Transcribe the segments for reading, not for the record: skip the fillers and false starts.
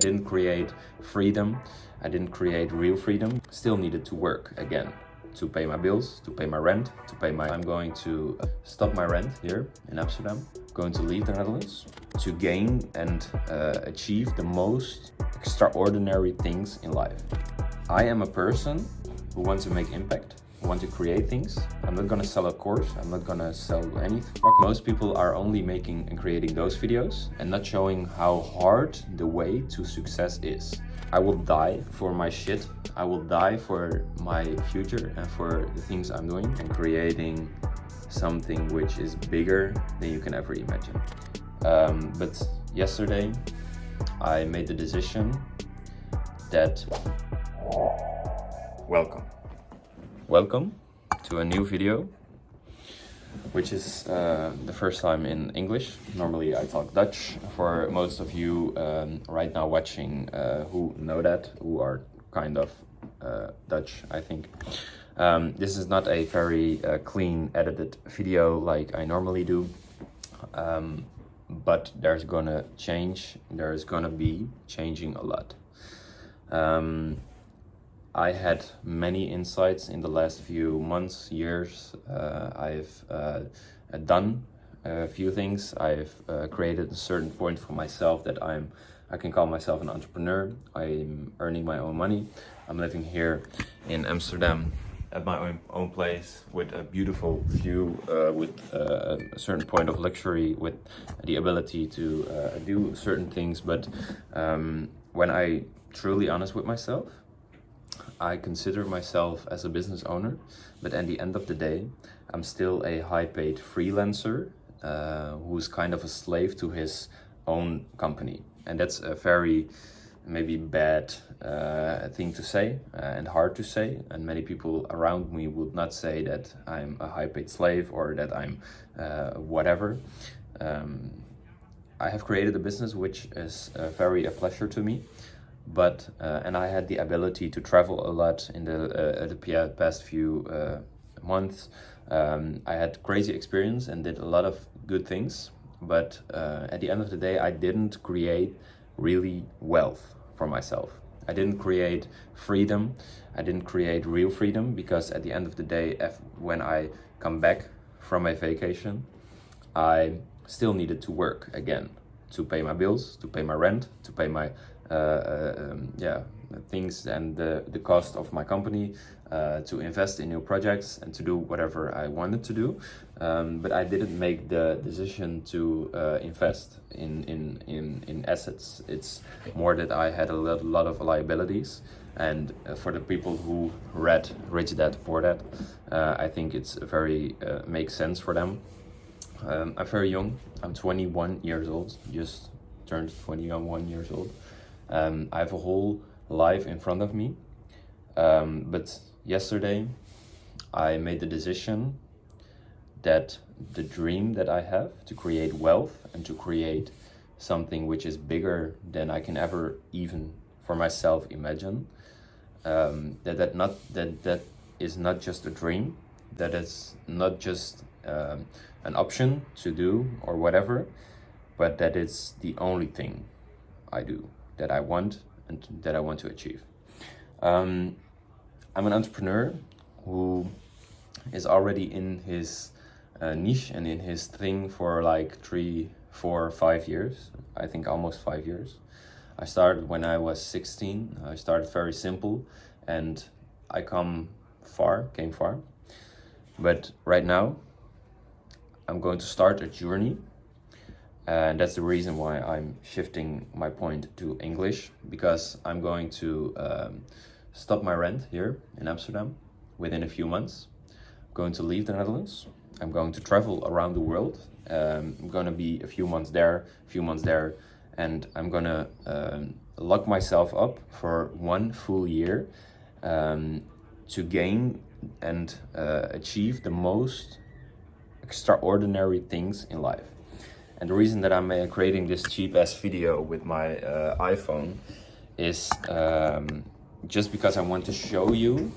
I didn't create freedom. I didn't create real freedom. Still needed to work again to pay my bills, to pay my rent, to pay my... I'm going to stop my rent here in Amsterdam. Going to leave the Netherlands to gain and achieve the most extraordinary things in life. I am a person who wants to make impact, who want to create things. I'm not gonna sell a course, I'm not gonna sell anything. Most people are only making and creating those videos and not showing how hard the way to success is. I will die for my shit. I will die for my future and for the things I'm doing and creating something which is bigger than you can ever imagine. But yesterday I made the decision that welcome to a new video, which is the first time in English. Normally I talk Dutch. For most of you right now watching who know that, who are kind of Dutch, I think. This is not a very clean edited video like I normally do, but there's gonna be changing a lot. I had many insights in the last few months, years. I've done a few things. I've created a certain point for myself that I can call myself an entrepreneur. I'm earning my own money. I'm living here in Amsterdam at my own place with a beautiful view, with a certain point of luxury, with the ability to do certain things. But when I truly honest with myself, I consider myself as a business owner, but at the end of the day, I'm still a high-paid freelancer who's kind of a slave to his own company. And that's a very maybe bad thing to say and hard to say. And many people around me would not say that I'm a high-paid slave or that I'm whatever. I have created a business which is very a pleasure to me. But and I had the ability to travel a lot in the past few months. I had crazy experience and did a lot of good things. But at the end of the day, I didn't create really wealth for myself. I didn't create freedom. I didn't create real freedom, because at the end of the day, when I come back from my vacation, I still needed to work again to pay my bills, to pay my rent, to pay my things and the cost of my company, to invest in new projects and to do whatever I wanted to do. But I didn't make the decision to invest in assets. It's more that I had a lot of liabilities. And for the people who read Rich Dad Poor Dad, I think it's very makes sense for them. I'm very young. I'm 21 years old. Just turned 21 years old. I have a whole life in front of me. But yesterday I made the decision that the dream that I have to create wealth and to create something which is bigger than I can ever even for myself imagine, that is not just a dream, that it's not just an option to do or whatever, but that it's the only thing I do, that I want and that I want to achieve. I'm an entrepreneur who is already in his niche and in his thing for like 3, 4, 5 years. I think almost 5 years. I started when I was 16. I started very simple and I came far. But right now I'm going to start a journey. And that's the reason why I'm shifting my point to English, because I'm going to stop my rent here in Amsterdam within a few months. I'm going to leave the Netherlands. I'm going to travel around the world. I'm going to be a few months there, and I'm going to lock myself up for 1 full year to gain and achieve the most extraordinary things in life. And the reason that I'm creating this cheap-ass video with my iPhone is just because I want to show you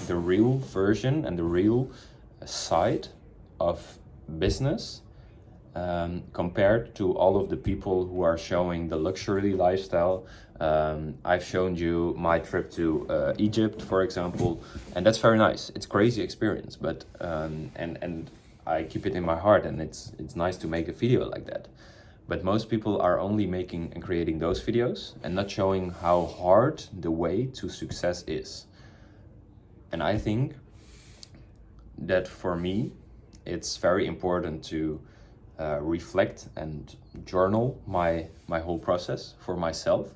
the real version and the real side of business compared to all of the people who are showing the luxury lifestyle. I've shown you my trip to Egypt, for example, and that's very nice. It's a crazy experience, but and I keep it in my heart, and it's nice to make a video like that. But most people are only making and creating those videos and not showing how hard the way to success is. And I think that for me, it's very important to reflect and journal my whole process for myself.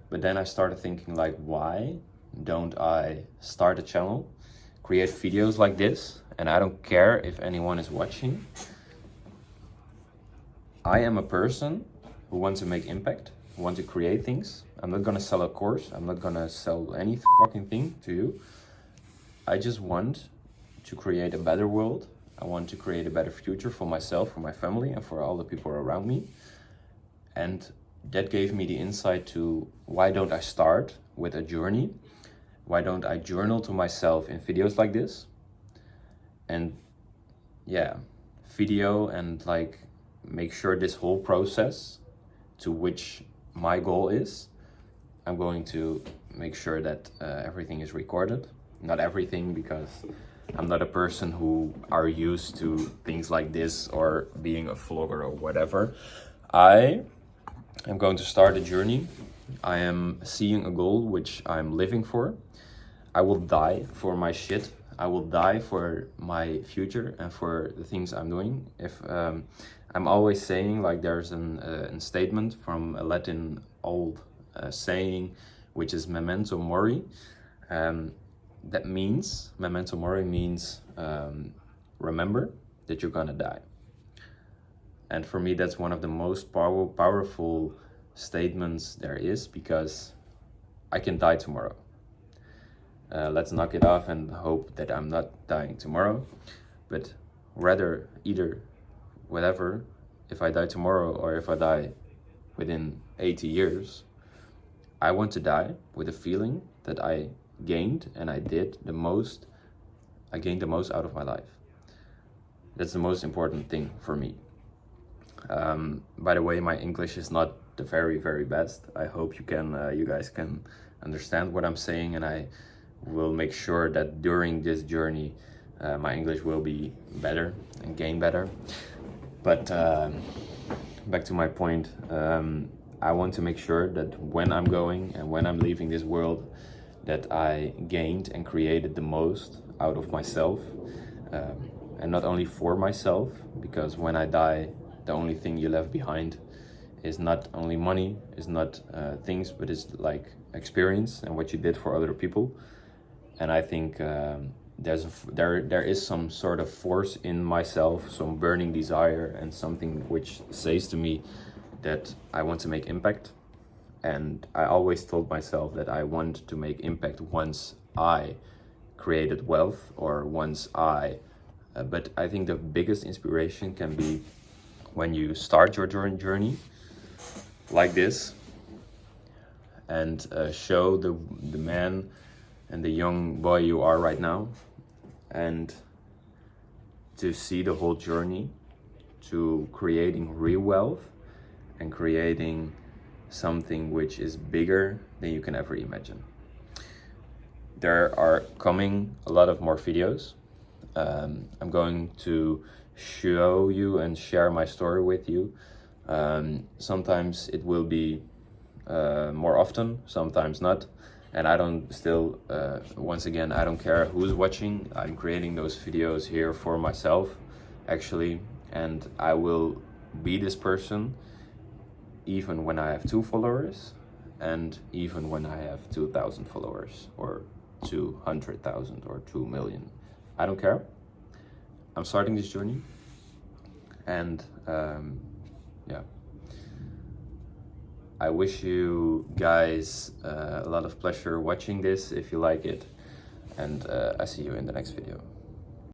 But then I started thinking, like, why don't I start a channel, create videos like this, and I don't care if anyone is watching. I am a person who wants to make impact, who wants to create things. I'm not gonna sell a course. I'm not gonna sell any fucking thing to you. I just want to create a better world. I want to create a better future for myself, for my family, and for all the people around me. And that gave me the insight to why don't I start with a journey? Why don't I journal to myself in videos like this? And yeah, video and like make sure this whole process to which my goal is, I'm going to make sure that everything is recorded. Not everything, because I'm not a person who are used to things like this or being a vlogger or whatever. I am going to start a journey. I am seeing a goal which I'm living for. I will die for my shit. I will die for my future and for the things I'm doing. If I'm always saying, like, there's a statement from a Latin old saying, which is memento mori. That means, memento mori means remember that you're gonna die. And for me, that's one of the most powerful statements there is, because I can die tomorrow. Let's knock it off and hope that I'm not dying tomorrow, but rather either whatever, if I die tomorrow or if I die within 80 years, I want to die with a feeling that I gained and I gained the most out of my life. That's the most important thing for me. By the way, my English is not the very, very best. I hope you guys can understand what I'm saying, and I will make sure that during this journey, my English will be better and gain better. But back to my point, I want to make sure that when I'm going and when I'm leaving this world, that I gained and created the most out of myself, and not only for myself, because when I die, the only thing you left behind is not only money, is not things, but it's like experience and what you did for other people. And I think there is some sort of force in myself, some burning desire, and something which says to me that I want to make impact. And I always told myself that I want to make impact once I created wealth, or once but I think the biggest inspiration can be when you start your journey like this, and show the man and the young boy you are right now, and to see the whole journey to creating real wealth and creating something which is bigger than you can ever imagine. There are coming a lot of more videos. I'm going to show you and share my story with you. Sometimes it will be more often, sometimes not. And I don't once again, I don't care who's watching. I'm creating those videos here for myself, actually. And I will be this person even when I have 2 followers, and even when I have 2,000 followers, or 200,000 or 2 million. I don't care. I'm starting this journey, and yeah. I wish you guys a lot of pleasure watching this if you like it, and I see you in the next video.